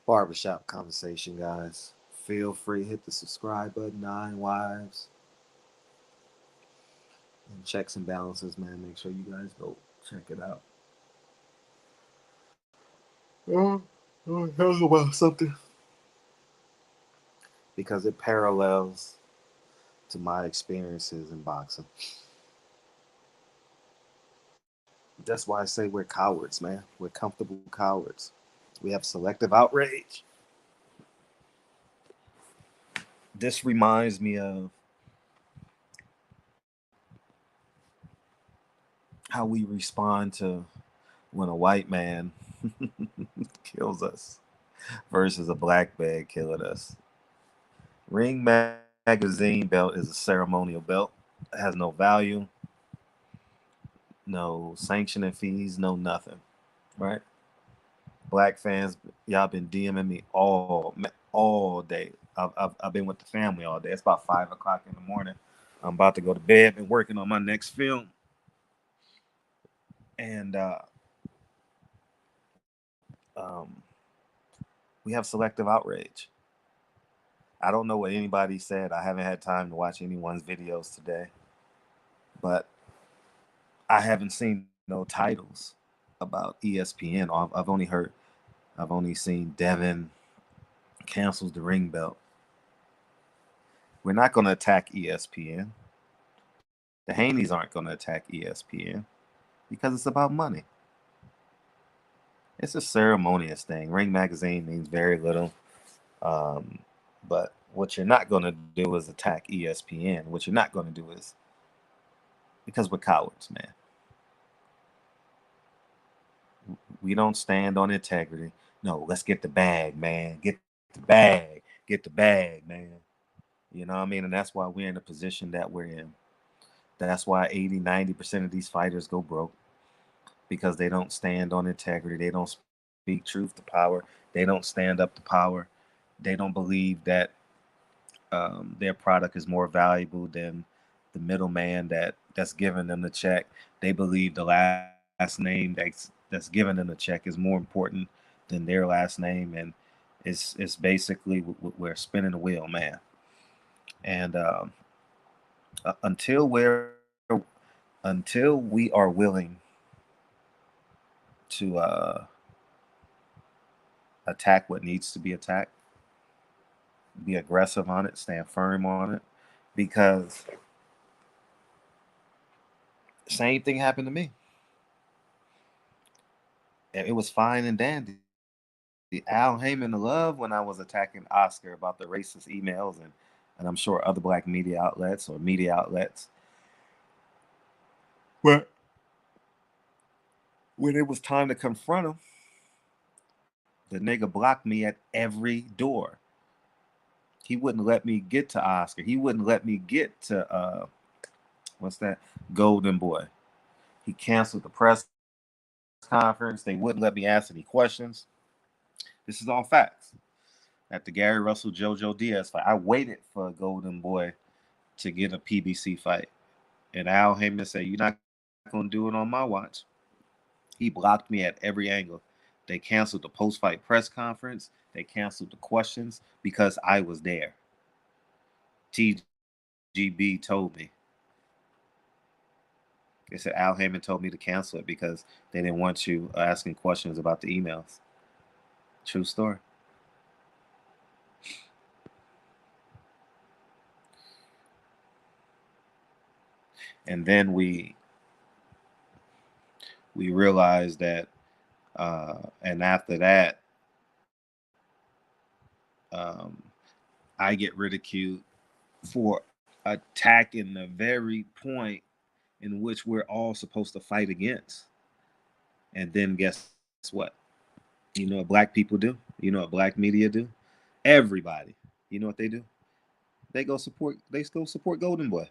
Barbershop conversation, guys. Feel free to hit the subscribe button, Nine Wives, and checks and balances, man. Make sure you guys go check it out. Talk about something because it parallels to my experiences in boxing. That's why I say we're cowards, man. We're comfortable cowards. We have selective outrage. This reminds me of how we respond to when a white man kills us versus a black man killing us. Ring Magazine belt is a ceremonial belt. It has no value, no sanctioning fees, no nothing. Right? Black fans, y'all been DMing me all day. I've been with the family all day. It's about 5 o'clock in the morning. I'm about to go to bed. Been working on my next film, and um, we have selective outrage. I don't know what anybody said. I haven't had time to watch anyone's videos today, but I haven't seen no titles about ESPN. I've only seen Devin cancels the ring belt. We're not going to attack ESPN. The Haneys aren't going to attack ESPN because it's about money. It's a ceremonious thing. Ring Magazine means very little. But what you're not going to do is attack ESPN. What you're not going to do is because we're cowards, man. We don't stand on integrity. No, let's get the bag, man. Get the bag. Get the bag, man. You know what I mean? And that's why we're in the position that we're in. That's why 80-90% of these fighters go broke because they don't stand on integrity. They don't speak truth to power. They don't stand up to power. They don't believe that their product is more valuable than the middleman that's giving them the check. They believe the last name that's giving them the check is more important than their last name, and it's basically we're spinning the wheel, man. And until until we are willing to attack what needs to be attacked, be aggressive on it, stand firm on it, because same thing happened to me. It was fine and dandy. Al Heyman to love when I was attacking Oscar about the racist emails and I'm sure other black media outlets or media outlets. But when it was time to confront him, the nigga blocked me at every door. He wouldn't let me get to Oscar. He wouldn't let me get to what's that? Golden Boy. He canceled the press conference. They wouldn't let me ask any questions. This is all facts. At the Gary Russell JoJo Diaz fight, I waited for a Golden Boy to get a PBC fight. And Al Heyman said, "You're not going to do it on my watch." He blocked me at every angle. They canceled the post fight press conference. They canceled the questions because I was there. TGB told me. They said Al Heyman told me to cancel it because they didn't want you asking questions about the emails. True story. And then we realized that, and after that, um, I get ridiculed for attacking the very point in which we're all supposed to fight against. And then guess what? You know what black people do? You know what black media do? Everybody. You know what they do? They go support Golden Boy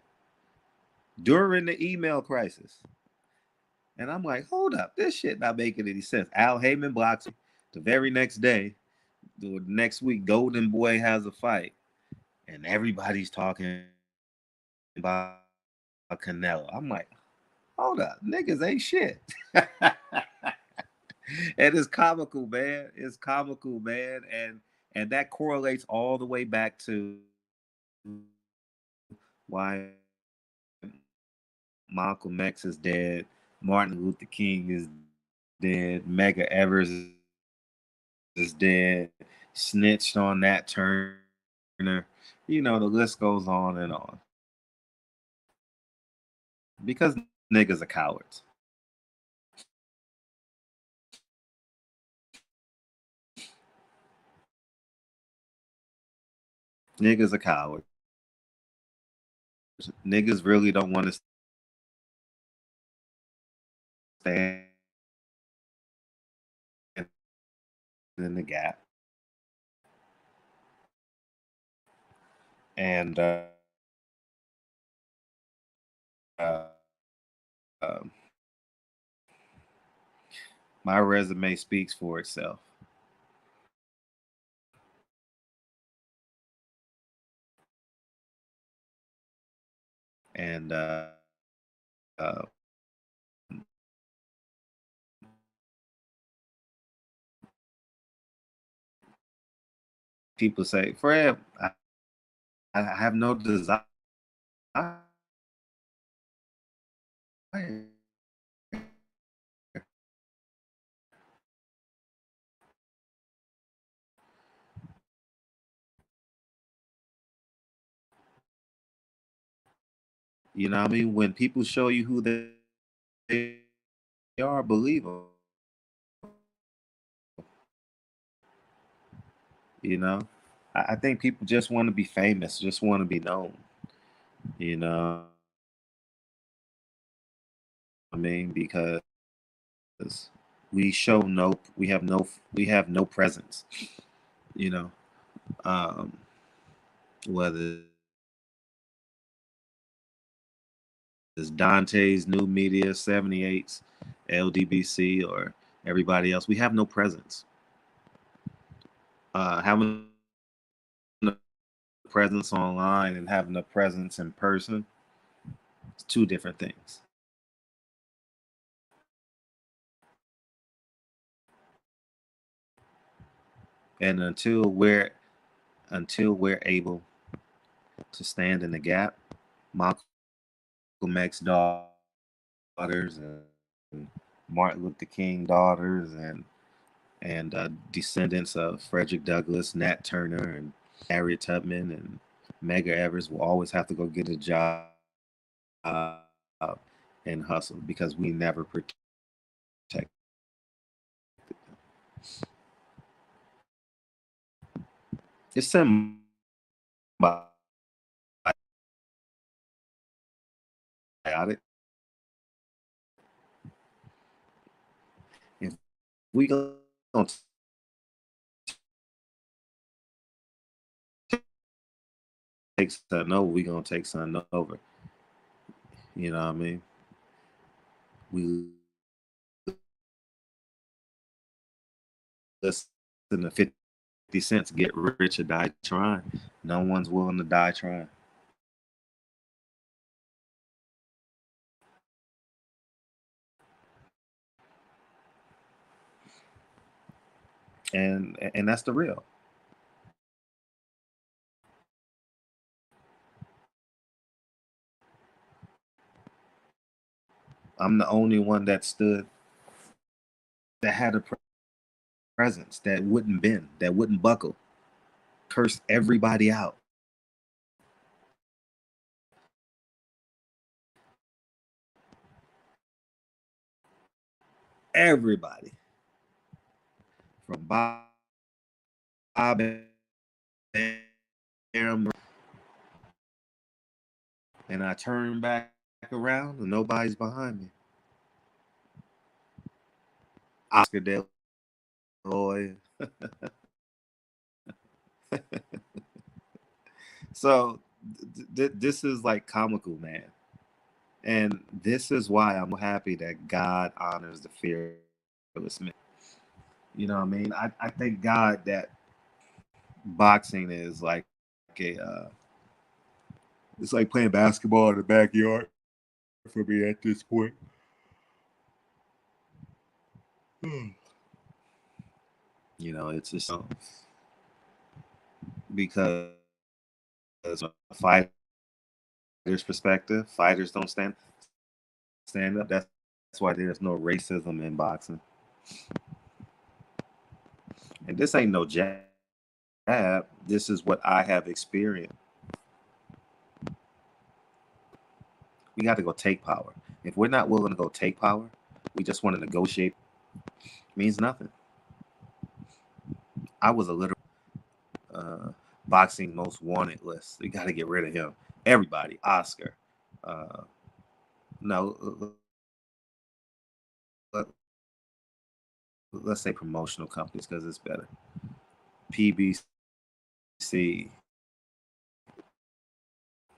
during the email crisis. And I'm like, hold up, this shit not making any sense. Al Heyman blocks me. The very next day, the next week, Golden Boy has a fight. And everybody's talking about Canelo. I'm like, hold up, niggas ain't shit. And it's comical, man. It's comical, man. And that correlates all the way back to why Malcolm X is dead, Martin Luther King is dead, Medgar Evers is dead, snitched on Nat Turner. You know, the list goes on and on. Because niggas are cowards. Niggas are cowards. Niggas really don't want to stand in the gap. And uh, um, my resume speaks for itself. And uh, people say, Fred, I have no desire. You know what I mean? When people show you who they are, believe them. You know, I think people just want to be famous, just want to be known. You know, I mean, because we have no presence. You know, um, whether it's Dante's New Media 78's LDBC or everybody else, we have no presence. Having a presence online and having a presence in person, it's two different things. And until we're able to stand in the gap, Malcolm X daughters and Martin Luther King daughters and descendants of Frederick Douglass, Nat Turner, and Harriet Tubman and Medgar Evers will always have to go get a job and hustle because we never protect them. It's symbiotic. If we gonna take something over, we gonna take something over. You know what I mean? We listen to 50 cents, get rich or die trying. No one's willing to die trying. And that's the real. I'm the only one that stood that had a presence that wouldn't bend, that wouldn't buckle, cursed everybody out. Everybody. From Bob and and I turn back around and nobody's behind me. Oscar De Loy. So this is like comical, man. And this is why I'm happy that God honors the fearless man. You know what I mean? I thank God that boxing is like a it's like playing basketball in the backyard for me at this point. You know, it's just because from a fighter's perspective, fighters don't stand up. That's why there's no racism in boxing. And this ain't no jab. This is what I have experienced. We got to go take power. If we're not willing to go take power, we just want to negotiate. Means nothing. I was a literal boxing most wanted list. We got to get rid of him. Everybody, Oscar. No, let's say promotional companies because it's better. PBC,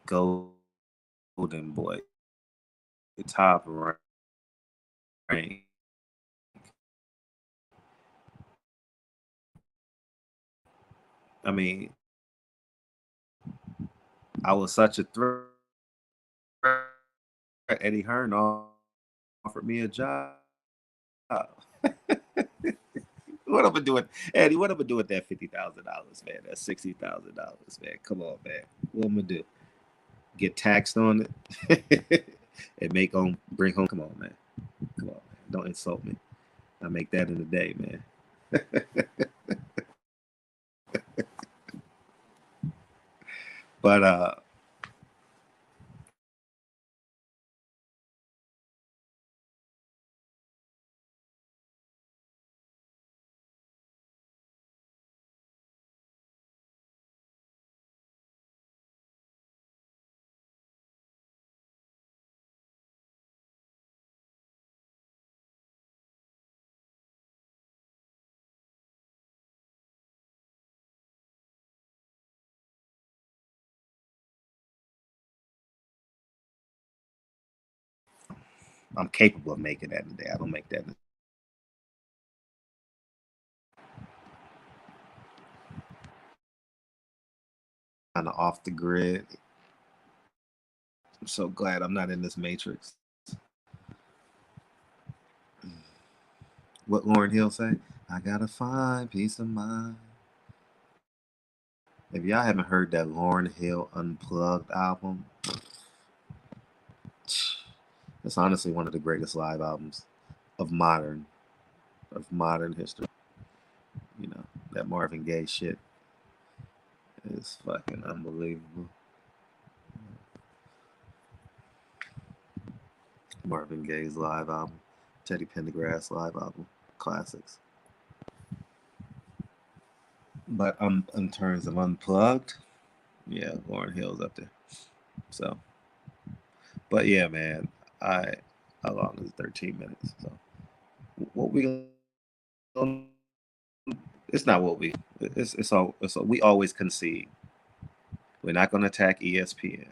Golden Boy, the top rank. I mean, I was such a threat. Eddie Hearn offered me a job. What am I doing, Eddie? What am I doing with that $50,000, man? That's $60,000, man. Come on, man. What am I do? Get taxed on it and bring home? Come on, man. Come on, man. Don't insult me. I make that in a day, man. But I'm capable of making that in a day. I don't make that. Kind of off the grid. I'm so glad I'm not in this matrix. What Lauryn Hill say? I gotta find peace of mind. If y'all haven't heard that Lauryn Hill Unplugged album, it's honestly one of the greatest live albums of modern history. You know, that Marvin Gaye shit is fucking unbelievable. Marvin Gaye's live album, Teddy Pendergrass live album, classics. But in terms of Unplugged, yeah, Lauryn Hill's up there. So, but yeah, man, how long is it? 13 minutes? So, what we gonna? It's not what we. It's all. We always concede. We're not gonna attack ESPN.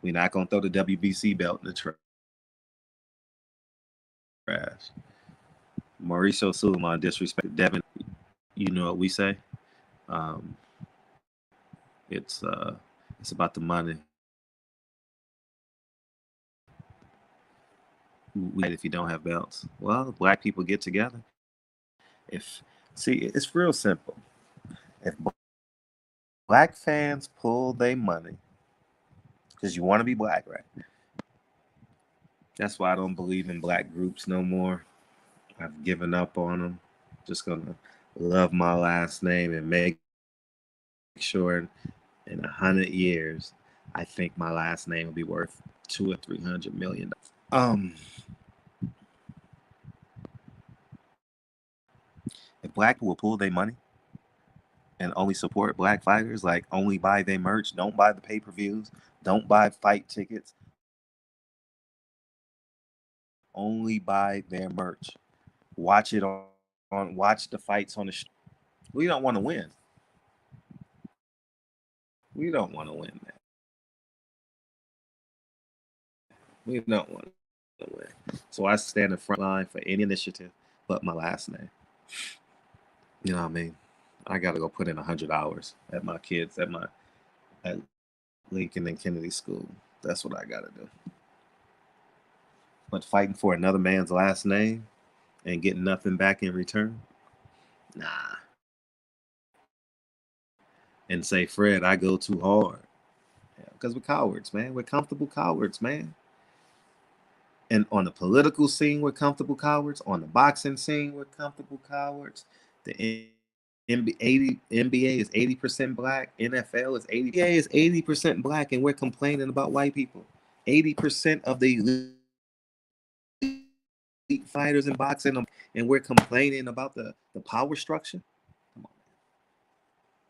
We're not gonna throw the WBC belt in the trash. Mauricio Suleiman disrespected Devin. You know what we say? Um, it's about the money. If you don't have belts, well, black people get together. If see, it's real simple. If black fans pull their money because you want to be black, right? That's why I don't believe in black groups no more. I've given up on them. Just gonna love my last name and make sure in 100 years, I think my last name will be worth 200 or 300 million. If black people will pull their money and only support black fighters, like only buy their merch, don't buy the pay-per-views, don't buy fight tickets, only buy their merch. Watch it watch the fights on the we don't want to win. We don't want to win, man. We don't want to win. So I stand in front line for any initiative but my last name. You know what I mean? I got to go put in 100 hours at my kids at Lincoln and Kennedy School. That's what I got to do. But fighting for another man's last name and getting nothing back in return, Nah. And say, Fred, I go too hard. Because we're cowards, man. We're comfortable cowards, man. And on the political scene, we're comfortable cowards. On the boxing scene, we're comfortable cowards. The NBA is 80% black. NFL is 80. NBA is 80% black, and we're complaining about white people. 80% of the elite fighters in boxing, and we're complaining about the power structure. Come on, man.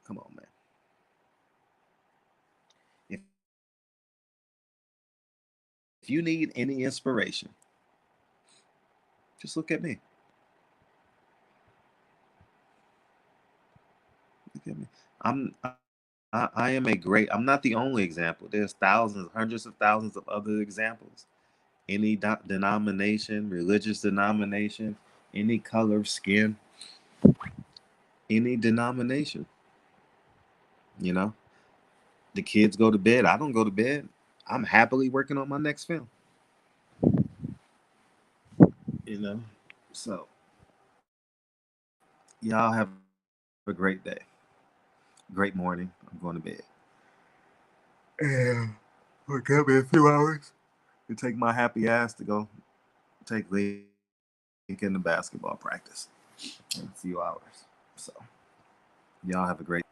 Come on, man. If you need any inspiration, just look at me. Look at me. I'm I am a great. I'm not the only example. There's thousands, hundreds of thousands of other examples. Any denomination, religious denomination, any color of skin, any denomination. You know, the kids go to bed. I don't go to bed. I'm happily working on my next film. You know, so y'all have a great day, great morning. I'm going to bed. Yeah, wake up in a few hours. You take my happy ass to go take Link in the basketball practice in a few hours. So y'all have a great.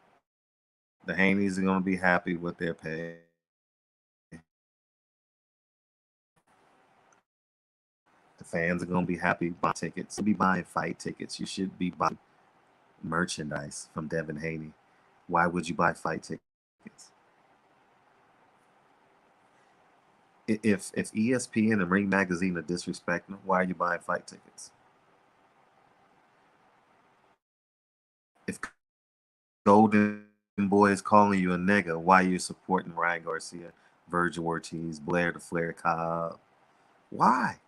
The Haneys are gonna be happy with their pay. The fans are gonna be happy buying tickets. You'll be buying fight tickets. You should be buying merchandise from Devin Haney. Why would you buy fight tickets? If ESPN and Ring Magazine are disrespecting, why are you buying fight tickets? If Golden Boy is calling you a nigga, why are you supporting Ryan Garcia, Virgil Ortiz, Blair the Flair Cobb? Why?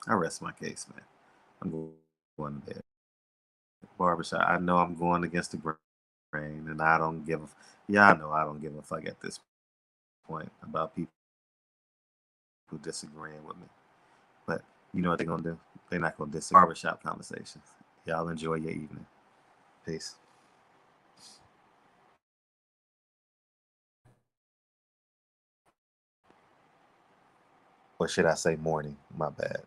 I rest my case, man. I'm going to bed. Barbershop. I know I'm going against the grain, and I don't give a. Yeah, I know I don't give a fuck at this point about people who disagreeing with me. But you know what they're gonna do? They're not gonna disagree. Barbershop conversations. Y'all enjoy your evening. Peace. Or should I say morning? My bad.